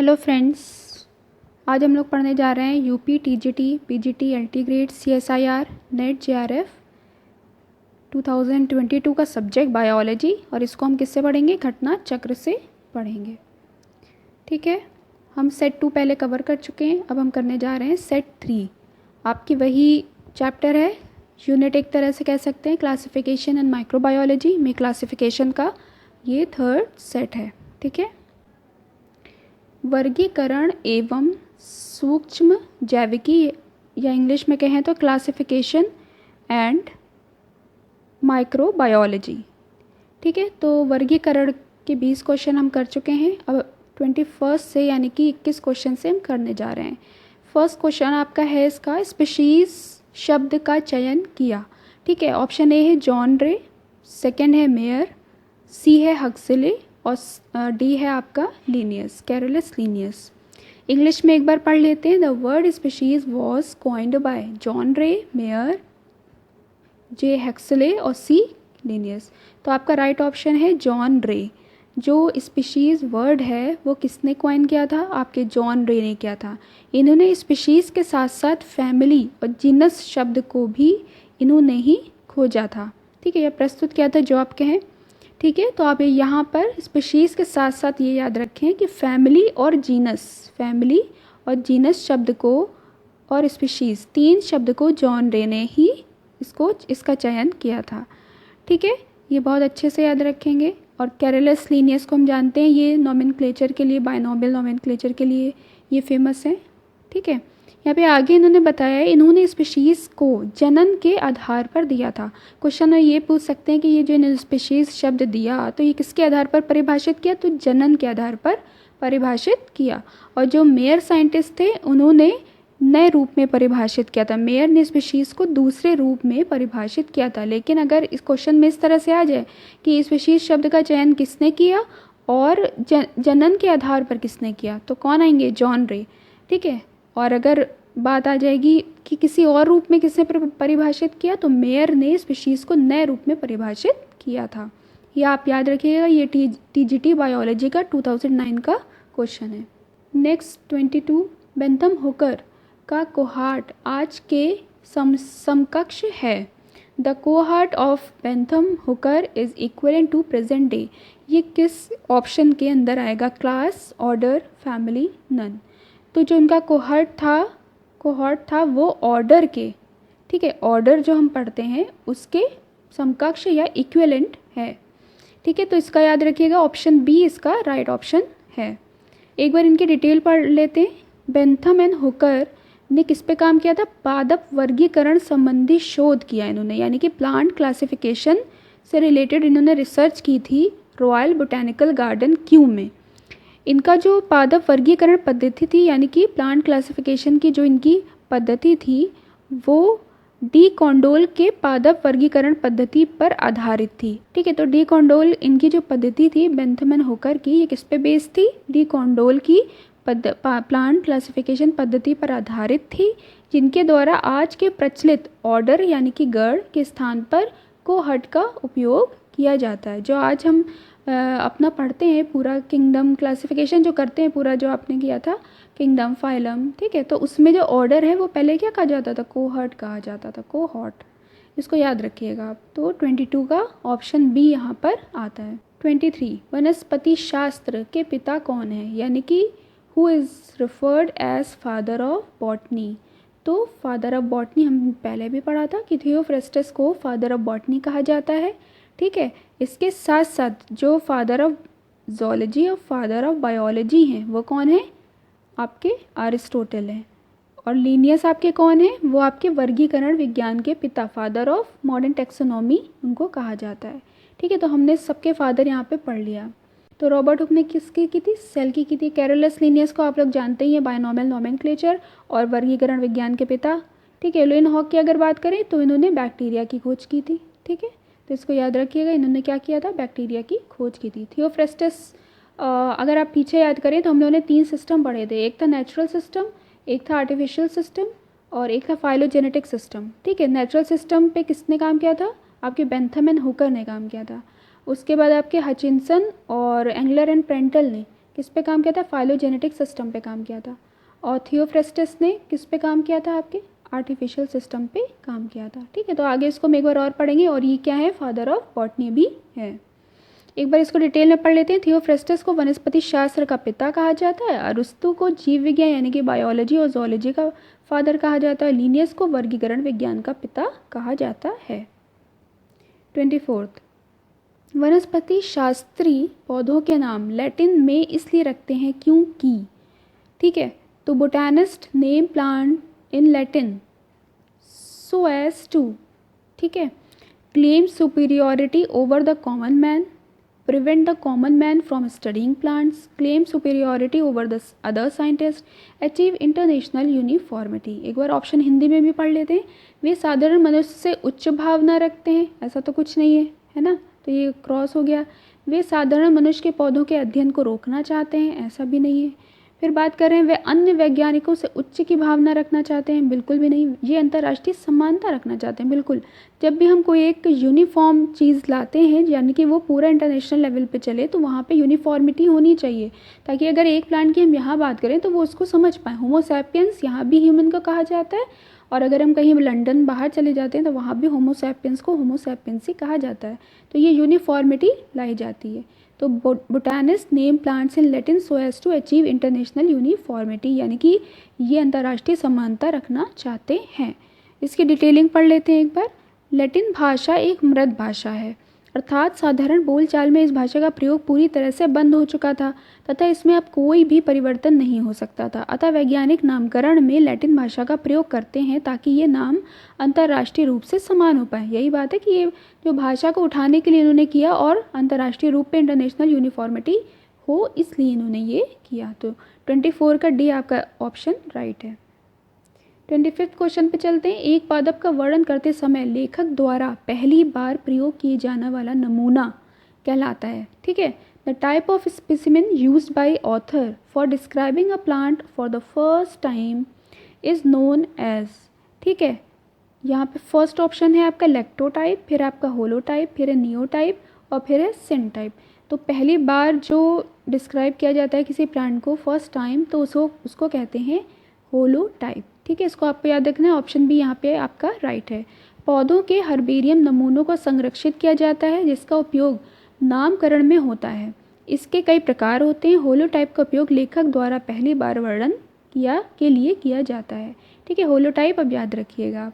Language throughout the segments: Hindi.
हेलो फ्रेंड्स, आज हम लोग पढ़ने जा रहे हैं UP TGT PGT LT grade CSIR net JRF 2022 का सब्जेक्ट बायोलॉजी। और इसको हम किससे पढ़ेंगे? घटना चक्र से पढ़ेंगे। ठीक है, हम सेट 2 पहले कवर कर चुके हैं, अब हम करने जा रहे हैं सेट 3। आपकी वही चैप्टर है, यूनिट एक तरह से कह सकते हैं, क्लासिफिकेशन एंड माइक्रोबायोलॉजी में क्लासिफिकेशन का ये 3rd सेट है। ठीक है, वर्गीकरण एवं सूक्ष्म जैविकी, या इंग्लिश में कहें तो क्लासिफिकेशन एंड माइक्रोबायोलॉजी। ठीक है, तो वर्गीकरण के 20 क्वेश्चन हम कर चुके हैं, अब 21 से यानी कि 21 क्वेश्चन से हम करने जा रहे हैं। फर्स्ट क्वेश्चन आपका है इसका, स्पीशीज शब्द का चयन किया। ठीक है, ऑप्शन ए है जॉन रे, सेकेंड है मेयर, सी है हक्सले और डी है आपका लीनियस, कैरोलस लीनियस। इंग्लिश में एक बार पढ़ लेते हैं। The word species was coined by John रे, मेयर, जे हक्सले और सी लीनियस। तो आपका राइट ऑप्शन है जॉन रे। जो स्पीशीज वर्ड है वो किसने कॉइन किया था? आपके जॉन रे ने किया था। इन्होंने स्पीशीज के साथ साथ फैमिली और जीनस शब्द को भी इन्होंने ही खोजा था। ठीक है, यह प्रस्तुत किया था जो आपके हैं। ठीक है, तो आप यहाँ पर स्पीशीज़ के साथ साथ ये याद रखें कि फैमिली और जीनस शब्द को और स्पीशीज़ 3 शब्द को जॉन रे ने ही इसका चयन किया था। ठीक है, ये बहुत अच्छे से याद रखेंगे। और कैरोलस लीनियस को हम जानते हैं, ये नोमेनक्लेचर के लिए, बाइनोमियल नोमेनक्लेचर के लिए ये फेमस है। ठीक है, यहाँ पे आगे इन्होंने बताया है, इन्होंने स्पीशीज़ को जनन के आधार पर दिया था। क्वेश्चन में ये पूछ सकते हैं कि ये जो इन्होंने स्पीशीज़ शब्द दिया तो ये किसके आधार पर परिभाषित किया? तो जनन के आधार पर परिभाषित किया। और जो मेयर साइंटिस्ट थे उन्होंने नए रूप में परिभाषित किया था। मेयर ने स्पीशीज़ को दूसरे रूप में परिभाषित किया था। लेकिन अगर इस क्वेश्चन में इस तरह से आ जाए कि स्पीशीज़ शब्द का चयन किसने किया और जनन के आधार पर किसने किया, तो कौन आएंगे? जॉन रे। ठीक है, और अगर बात आ जाएगी कि किसी और रूप में किसने परिभाषित किया, तो मेयर ने स्पीशीज़ को नए रूप में परिभाषित किया था। ये आप याद रखिएगा, ये टीजीटी बायोलॉजी का 2009 का क्वेश्चन है। नेक्स्ट 22, बेंथम हुकर का कोहार्ट आज के समकक्ष है। The cohort of Bentham Hooker is equivalent to present day. ये किस ऑप्शन के अंदर आएगा? Class, order, family, none. तो जो उनका कोहॉर्ट था वो ऑर्डर के, ठीक है, ऑर्डर जो हम पढ़ते हैं उसके समकक्ष या इक्विवेलेंट है। ठीक है, तो इसका याद रखिएगा, ऑप्शन बी इसका राइट ऑप्शन है। एक बार इनकी डिटेल पढ़ लेते हैं। बेंथम एंड हुकर ने किस पे काम किया था? पादप वर्गीकरण संबंधी शोध किया इन्होंने, यानी कि प्लांट क्लासिफिकेशन से रिलेटेड इन्होंने रिसर्च की थी रॉयल बोटैनिकल गार्डन क्यू में। इनका जो पादप वर्गीकरण पद्धति थी, यानी कि प्लांट क्लासिफिकेशन की जो इनकी पद्धति थी, वो डी कॉन्डोल के पादप वर्गीकरण पद्धति पर आधारित थी। ठीक है, तो डी कॉन्डोल इनकी जो पद्धति थी बेंथम एंड हुकर की, ये किस पे बेस्ड थी? डी कॉन्डोल की प्लांट क्लासिफिकेशन पद्धति पर आधारित थी, जिनके द्वारा आज के प्रचलित ऑर्डर यानी कि गढ़ के स्थान पर कोहॉर्ट का उपयोग किया जाता है। जो आज हम अपना पढ़ते हैं पूरा किंगडम क्लासिफिकेशन जो करते हैं, पूरा जो आपने किया था किंगडम, फाइलम, ठीक है, तो उसमें जो ऑर्डर है वो पहले क्या कहा जाता था? कोहॉर्ट कहा जाता था, कोहॉर्ट। इसको याद रखिएगा आप। तो 22 का ऑप्शन बी यहाँ पर आता है। 23, वनस्पति शास्त्र के पिता कौन है? यानी कि who is referred as father of botany. तो फादर ऑफ बॉटनी हम पहले भी पढ़ा था कि थियोफ्रेस्टस को फादर ऑफ बॉटनी कहा जाता है। ठीक है, इसके साथ साथ जो फादर ऑफ जोलॉजी और फादर ऑफ बायोलॉजी हैं वो कौन है? आपके अरिस्टोटल हैं। और लीनियस आपके कौन है? वो आपके वर्गीकरण विज्ञान के पिता, फादर ऑफ मॉडर्न टेक्सोनॉमी उनको कहा जाता है। ठीक है, तो हमने सबके फादर यहाँ पे पढ़ लिया। तो रॉबर्ट हुक ने किसकी की थी? सेल की थी। कैरोलस लीनियस को आप लोग जानते ही हैं, बाइनोमियल नोमेनक्लेचर और वर्गीकरण विज्ञान के पिता। ठीक है, एलन हॉक की अगर बात करें तो इन्होंने बैक्टीरिया की खोज की थी। ठीक है, तो इसको याद रखिएगा, इन्होंने क्या किया था? बैक्टीरिया की खोज की थी। थियोफ्रेस्टस, अगर आप पीछे याद करें तो हम लोगों ने 3 सिस्टम पढ़े थे। एक था नेचुरल सिस्टम, एक था आर्टिफिशियल सिस्टम और एक था फाइलोजेनेटिक सिस्टम। ठीक है, नेचुरल सिस्टम पे किसने काम किया था? आपके बेंथम एंड हुकर ने काम किया था। उसके बाद आपके हचिंसन और एंगलर एंड प्रेंटल ने किस पे काम किया था? फाइलोजेनेटिक सिस्टम पे काम किया था। और थियोफ्रेस्टस ने किस पे काम किया था? आपके आर्टिफिशियल सिस्टम पे काम किया था। ठीक है, तो आगे इसको हम एक बार और पढ़ेंगे। और ये क्या है? फादर ऑफ बॉटनी भी है। एक बार इसको डिटेल में पढ़ लेते हैं। थियोफ्रेस्टस को वनस्पति शास्त्र का पिता कहा जाता है। अरस्तु को जीव विज्ञान यानी कि बायोलॉजी और जोलॉजी का फादर कहा जाता है। लिनियस को वर्गीकरण विज्ञान का पिता कहा जाता है। 24, वनस्पति शास्त्री पौधों के नाम लैटिन में इसलिए रखते हैं क्योंकि, ठीक है, तो botanist name plant in Latin so as to, ठीक है, claim superiority over the common man, prevent the common man from studying plants, claim superiority over the other scientists, achieve international uniformity। एक बार ऑप्शन हिंदी में भी पढ़ लेते हैं। वे साधारण मनुष्य से उच्च भावना रखते हैं, ऐसा तो कुछ नहीं है ना, तो ये क्रॉस हो गया। वे साधारण मनुष्य के पौधों के अध्ययन को रोकना चाहते हैं, ऐसा भी नहीं है। फिर बात करें, वे अन्य वैज्ञानिकों से उच्च की भावना रखना चाहते हैं, बिल्कुल भी नहीं। ये अंतर्राष्ट्रीय समानता रखना चाहते हैं, बिल्कुल। जब भी हम कोई एक यूनिफॉर्म चीज़ लाते हैं यानी कि वो पूरा इंटरनेशनल लेवल पे चले, तो वहाँ पे यूनिफॉर्मिटी होनी चाहिए, ताकि अगर एक प्लांट की हम यहाँ बात करें तो वो उसको समझ पाएँ। होमो सैपियंस यहाँ भी ह्यूमन को कहा जाता है, और अगर हम कहीं लंदन बाहर चले जाते हैं तो वहाँ भी होमो सैपियंस को होमो सैपियंस ही कहा जाता है। तो ये यूनिफॉर्मिटी लाई जाती है। तो botanist name plants in Latin so as to achieve international uniformity, यानी कि ये अंतर्राष्ट्रीय समानता रखना चाहते हैं। इसकी डिटेलिंग पढ़ लेते हैं एक बार। लैटिन भाषा एक मृत भाषा है, अर्थात साधारण बोलचाल में इस भाषा का प्रयोग पूरी तरह से बंद हो चुका था तथा इसमें अब कोई भी परिवर्तन नहीं हो सकता था। अतः वैज्ञानिक नामकरण में लैटिन भाषा का प्रयोग करते हैं ताकि ये नाम अंतर्राष्ट्रीय रूप से समान हो पाए। यही बात है कि ये जो भाषा को उठाने के लिए इन्होंने किया और अंतर्राष्ट्रीय रूप पे इंटरनेशनल यूनिफॉर्मिटी हो, इसलिए इन्होंने ये किया। तो 24 का डी आपका ऑप्शन राइट है। 25 क्वेश्चन पे चलते हैं। एक पादप का वर्णन करते समय लेखक द्वारा पहली बार प्रयोग किए जाने वाला नमूना कहलाता है, ठीक है। The type of specimen used by author for describing a plant for the first time is known as, ठीक है। यहाँ पे फर्स्ट ऑप्शन है आपका लैक्टोटाइप, फिर आपका होलोटाइप, फिर है नियोटाइप और फिर है सिनटाइप। तो पहली बार जो डिस्क्राइब किया जाता है किसी प्लांट को फर्स्ट टाइम, तो उसको कहते हैं होलोटाइप, ठीक है। इसको आपको याद रखना है। ऑप्शन बी यहाँ पे आपका राइट है। पौधों के हर्बेरियम नमूनों को संरक्षित किया जाता है जिसका उपयोग नामकरण में होता है। इसके कई प्रकार होते हैं। होलोटाइप का उपयोग लेखक द्वारा पहली बार वर्णन के लिए किया जाता है, ठीक है। होलोटाइप अब याद रखिएगा।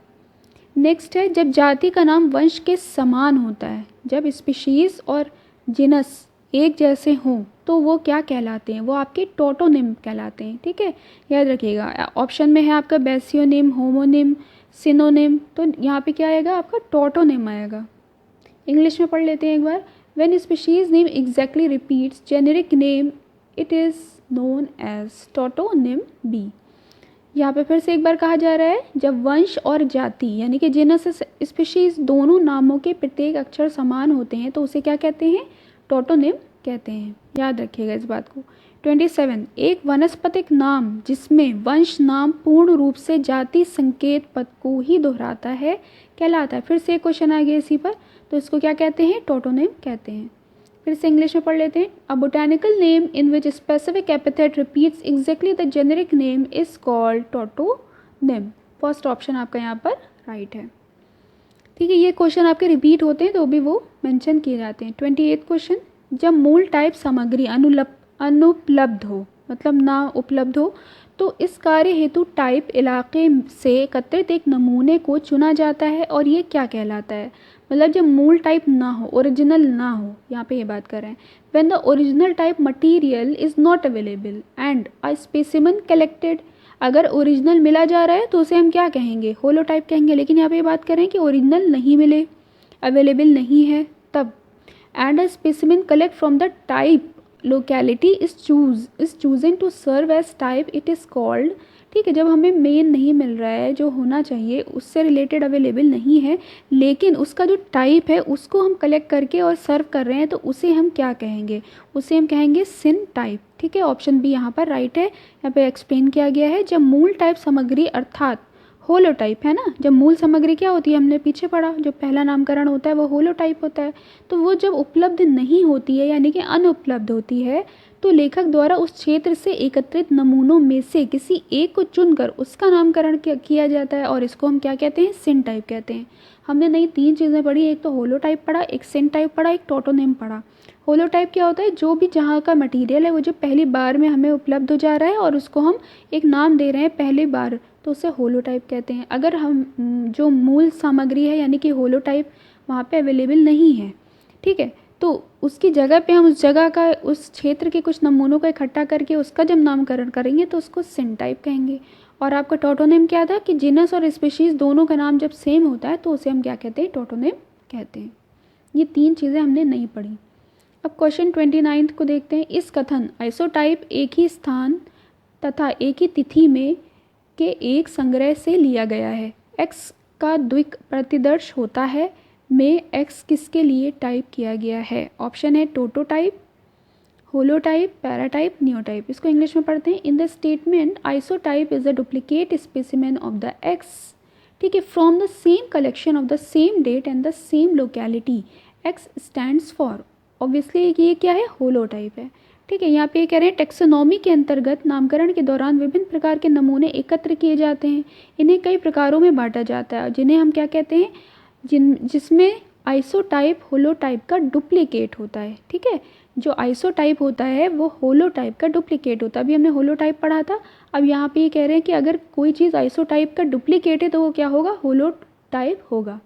नेक्स्ट है, जब जाति का नाम वंश के समान होता है, जब स्पीशीज और जिनस एक जैसे हों तो वो क्या कहलाते हैं? वो आपके टोटोनिम कहलाते हैं, ठीक है, याद रखिएगा। ऑप्शन में है आपका बेसियोनिम, होमोनिम, सिनोनिम, तो यहाँ पे क्या आएगा? आपका टोटोनिम आएगा। इंग्लिश में पढ़ लेते हैं एक बार। When species name exactly repeats generic name it is known as tautonym B. यहाँ पे फिर से एक बार कहा जा रहा है, जब वंश और जाति यानी कि जीनस स्पीशीज दोनों नामों के प्रत्येक अक्षर समान होते हैं तो उसे क्या कहते हैं? टोटोनिम कहते हैं, याद रखिएगा इस बात को। 27, एक वनस्पतिक नाम जिसमें वंश नाम पूर्ण रूप से जाति संकेत पद को ही दोहराता है कहलाता है। फिर से एक क्वेश्चन आ गया इसी पर, तो इसको क्या कहते हैं? टोटोनिम कहते हैं। फिर से इंग्लिश में पढ़ लेते हैं। A botanical name in which specific epithet repeats exactly the generic name is called tautonym. First option आपका यहाँ पर राइट है, ठीक है। ये क्वेश्चन आपके रिपीट होते हैं तो भी वो मेंशन किए जाते हैं। 28 क्वेश्चन, जब मूल टाइप सामग्री अनुपलब्ध हो, मतलब ना उपलब्ध हो, तो इस कार्य हेतु टाइप इलाके से एकत्रित एक नमूने को चुना जाता है और ये क्या कहलाता है? मतलब जब मूल टाइप ना हो, ओरिजिनल ना हो, यहाँ पे ये बात कर रहे हैं। When the original type material is not available and a specimen collected, अगर ओरिजिनल मिला जा रहा है तो उसे हम क्या कहेंगे? होलोटाइप कहेंगे। लेकिन यहाँ पे ये बात करें कि ओरिजिनल नहीं मिले, अवेलेबल नहीं है, तब and a specimen collect from the type locality is chosen to serve as type it is called, ठीक है। जब हमें मेन नहीं मिल रहा है, जो होना चाहिए उससे रिलेटेड अवेलेबल नहीं है, लेकिन उसका जो टाइप है उसको हम कलेक्ट करके और सर्व कर रहे हैं, तो उसे हम क्या कहेंगे? उसे हम कहेंगे सिन टाइप, ठीक है। ऑप्शन बी यहाँ पर राइट है। यहाँ पे एक्सप्लेन किया गया है, जब मूल टाइप सामग्री अर्थात होलोटाइप है ना, जब मूल सामग्री क्या होती है, हमने पीछे पढ़ा, जो पहला नामकरण होता है वो होलोटाइप होता है, तो वो जब उपलब्ध नहीं होती है यानी कि अनुपलब्ध होती है, तो लेखक द्वारा उस क्षेत्र से एकत्रित नमूनों में से किसी एक को चुनकर उसका नामकरण किया जाता है और इसको हम क्या कहते हैं, सिनटाइप कहते हैं। हमने नई 3 चीज़ें पढ़ी, एक तो होलोटाइप पढ़ा, एक सिनटाइप पढ़ा, एक टोटोनिम पढ़ा। होलोटाइप क्या होता है, जो भी जहाँ का मटेरियल है वो जो पहली बार में हमें उपलब्ध हो जा रहा है और उसको हम एक नाम दे रहे हैं पहली बार, तो उसे होलोटाइप कहते हैं। अगर हम जो मूल सामग्री है यानी कि होलोटाइप वहाँ पे अवेलेबल नहीं है, ठीक है, तो उसकी जगह पे हम उस जगह का, उस क्षेत्र के कुछ नमूनों को इकट्ठा करके उसका जब नामकरण करेंगे तो उसको सिनटाइप कहेंगे। और आपका टोटोनिम क्या था कि जीनस और स्पीशीज़ दोनों का नाम जब सेम होता है तो उसे हम क्या कहते हैं, टोटोनिम कहते हैं। ये 3 चीज़ें हमने नहीं पढ़ी। अब क्वेश्चन 29 को देखते हैं। इस कथन आइसोटाइप एक ही स्थान तथा एक ही तिथि में के एक संग्रह से लिया गया है। एक्स का द्विक प्रतिदर्श होता है में एक्स किसके लिए टाइप किया गया है? ऑप्शन है टोटोटाइप, होलोटाइप, पैराटाइप, नियोटाइप। इसको इंग्लिश में पढ़ते हैं। In the statement isotype is a duplicate specimen of the X, ठीक है, from the same collection of the same date and the same locality. X stands for, obviously ये क्या है, होलोटाइप है, ठीक है। यहाँ पे कह रहे हैं टेक्सोनॉमी के अंतर्गत नामकरण के दौरान विभिन्न प्रकार के नमूने एकत्र किए जाते हैं। इन्हें कई प्रकारों में बांटा जाता है जिन्हें हम क्या कहते हैं, जिसमें आइसोटाइप होलोटाइप का डुप्लीकेट होता है, ठीक है। जो आइसोटाइप होता है वो होलोटाइप का डुप्लीकेट होता है। अभी हमने होलोटाइप पढ़ा था, अब यहाँ पे ये कह रहे हैं कि अगर कोई चीज़ आइसोटाइप का डुप्लीकेट है तो वो क्या होगा, होलोटाइप होगा।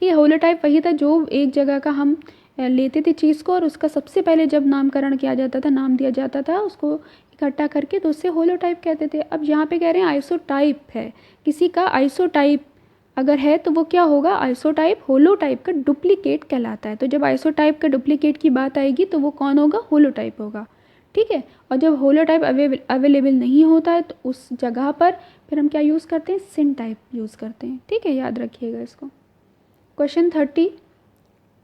ये होलोटाइप वही था जो एक जगह का हम लेते थे चीज़ को और उसका सबसे पहले जब नामकरण किया जाता था, नाम दिया जाता था उसको इकट्ठा करके, तो उससे होलोटाइप कहते थे। अब यहाँ पे कह रहे हैं आइसोटाइप है, किसी का आइसोटाइप अगर है तो वो क्या होगा, आइसोटाइप होलोटाइप का डुप्लीकेट कहलाता है। तो जब आइसोटाइप का डुप्लीकेट की बात आएगी तो वो कौन होगा, होलोटाइप होगा, ठीक है। और जब होलोटाइप अवेलेबल नहीं होता है तो उस जगह पर फिर हम क्या यूज़ करते हैं, सिनटाइप यूज़ करते हैं, ठीक है, याद रखिएगा इसको। क्वेश्चन 30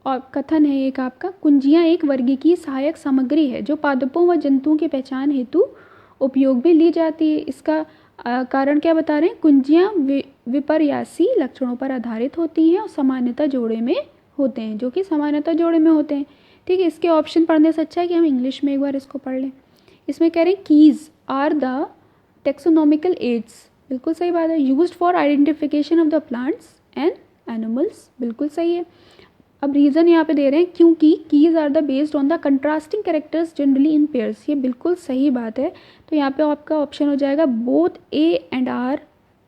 और कथन है एक आपका, कुंजियाँ एक वर्गीकीय सहायक सामग्री है जो पादपों व जंतुओं की पहचान हेतु उपयोग में ली जाती है। इसका कारण क्या बता रहे हैं, कुंजियाँ विपर्यासी लक्षणों पर आधारित होती हैं और सामान्यतः जोड़े में होते हैं, जो कि सामान्यतः जोड़े में होते हैं, ठीक है। इसके ऑप्शन पढ़ने से अच्छा है कि हम इंग्लिश में एक बार इसको पढ़ लें। इसमें कह रहे हैं keys are the taxonomical aids, बिल्कुल सही बात है। Used for identification of the plants and animals, बिल्कुल सही है। अब रीज़न यहाँ पे दे रहे हैं क्योंकि keys are the based on the contrasting characters generally in pairs, ये बिल्कुल सही बात है। तो यहाँ पे आपका ऑप्शन हो जाएगा both A and R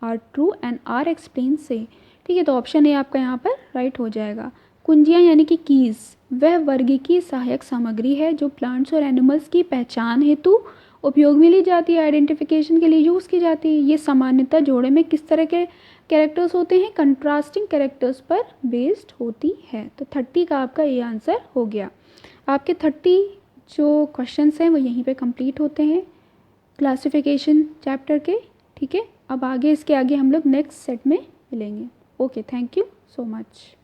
are true and R explain से, ठीक है। तो ऑप्शन ए आपका यहाँ पर राइट हो जाएगा। कुंजियाँ यानी कि कीज वह वर्गीकीय सहायक सामग्री है जो प्लांट्स और एनिमल्स की पहचान हेतु उपयोग में ली जाती है, आइडेंटिफिकेशन के लिए यूज़ की जाती है। ये सामान्यतः जोड़े में किस तरह के कैरेक्टर्स होते हैं, कंट्रास्टिंग कैरेक्टर्स पर बेस्ड होती है। तो 30 का आपका ये आंसर हो गया। आपके 30 जो क्वेश्चंस हैं वो यहीं पे कंप्लीट होते हैं क्लासिफिकेशन चैप्टर के, ठीक है। अब आगे इसके आगे हम लोग नेक्स्ट सेट में मिलेंगे। Okay, thank you so much.